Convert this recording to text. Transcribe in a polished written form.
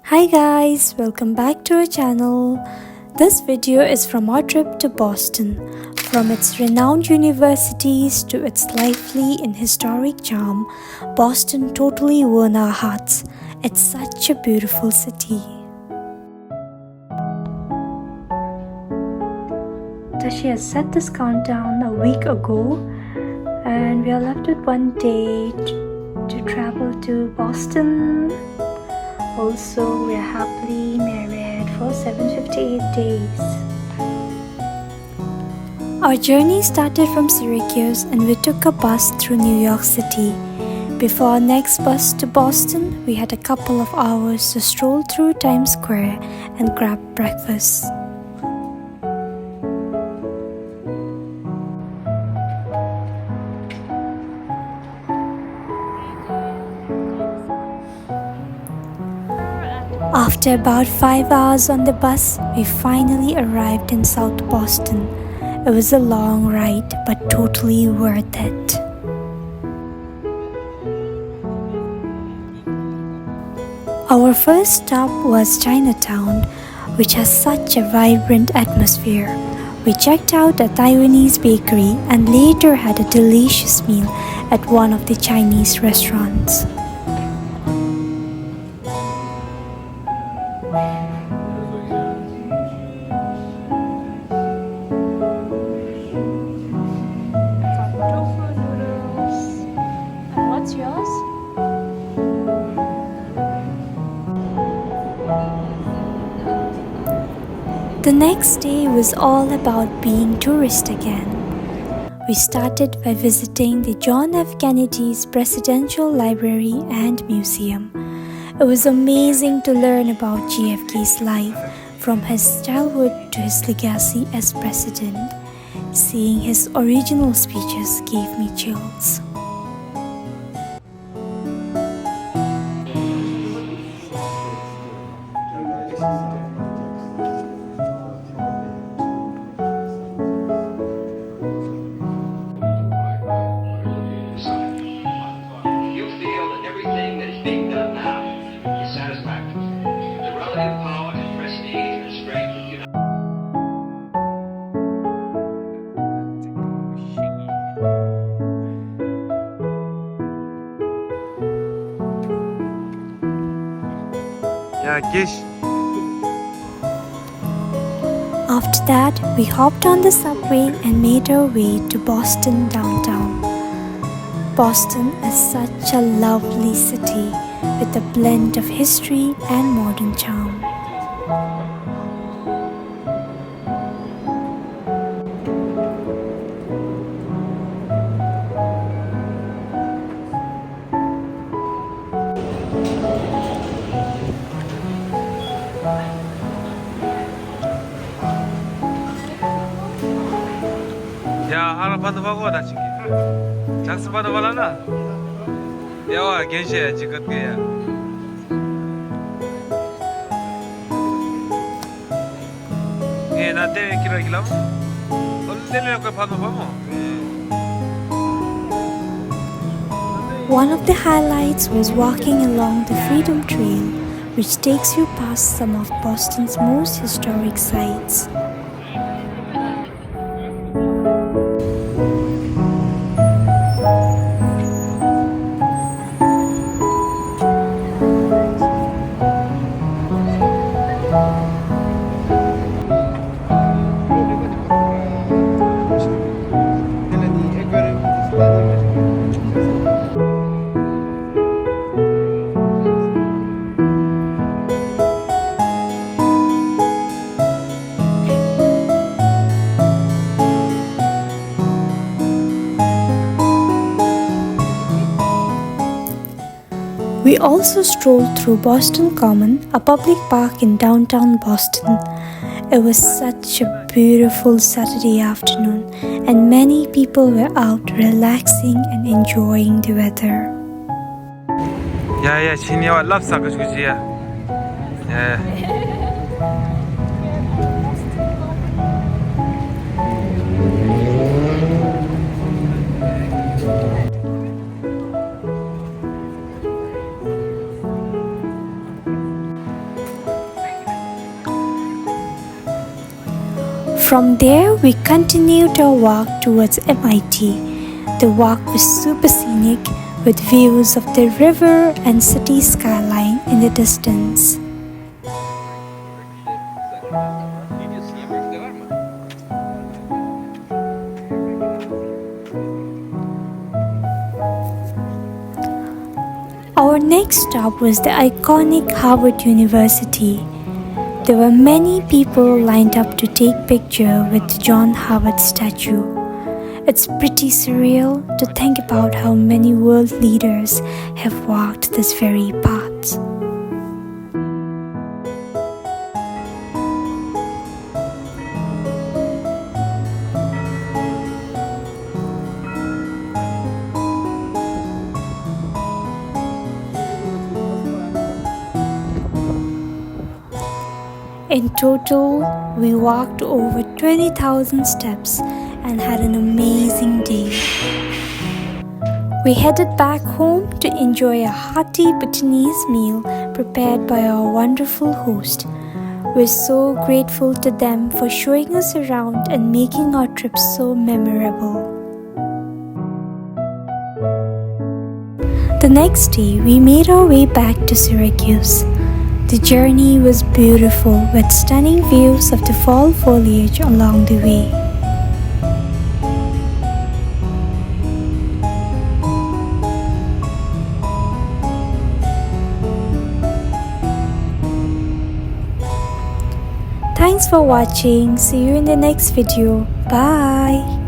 Hi guys, welcome back to our channel. This video is from our trip to Boston. From its renowned universities to its lively and historic charm, Boston totally won our hearts. It's such a beautiful city. Tashi has set this countdown a week ago and we are left with one day to travel to Boston. Also, we are happily married for 758 days. Our journey started from Syracuse and we took a bus through New York City. Before our next bus to Boston, we had a couple of hours to stroll through Times Square and grab breakfast. After about 5 hours on the bus, we finally arrived in South Boston. It was a long ride, but totally worth it. Our first stop was Chinatown, which has such a vibrant atmosphere. We checked out a Taiwanese bakery and later had a delicious meal at one of the Chinese restaurants. What's yours? The next day was all about being tourist again. We started by visiting the John F. Kennedy's Presidential Library and Museum. It was amazing to learn about JFK's life, from his childhood to his legacy as president. Seeing his original speeches gave me chills. After that, we hopped on the subway and made our way to Boston downtown. Boston is such a lovely city with a blend of history and modern charm. Ya harapan bago na sige. Chance pa wala na. Yawa genshi jikat ya. Na te kila. Olle ko pa mo. One of the highlights was walking along the Freedom Trail, which takes you past some of Boston's most historic sites. We also strolled through Boston Common, a public park in downtown Boston. It was such a beautiful Saturday afternoon, and many people were out relaxing and enjoying the weather. Yeah, Chiniwa loves Sakuya. Yeah. From there, we continued our walk towards MIT. The walk was super scenic with views of the river and city skyline in the distance. Our next stop was the iconic Harvard University. There were many people lined up to take picture with John Howard's statue. It's pretty surreal to think about how many world leaders have walked this very path. In total, we walked over 20,000 steps and had an amazing day. We headed back home to enjoy a hearty Bhutanese meal prepared by our wonderful host. We're so grateful to them for showing us around and making our trip so memorable. The next day, we made our way back to Syracuse. The journey was beautiful with stunning views of the fall foliage along the way. Thanks for watching. See you in the next video. Bye.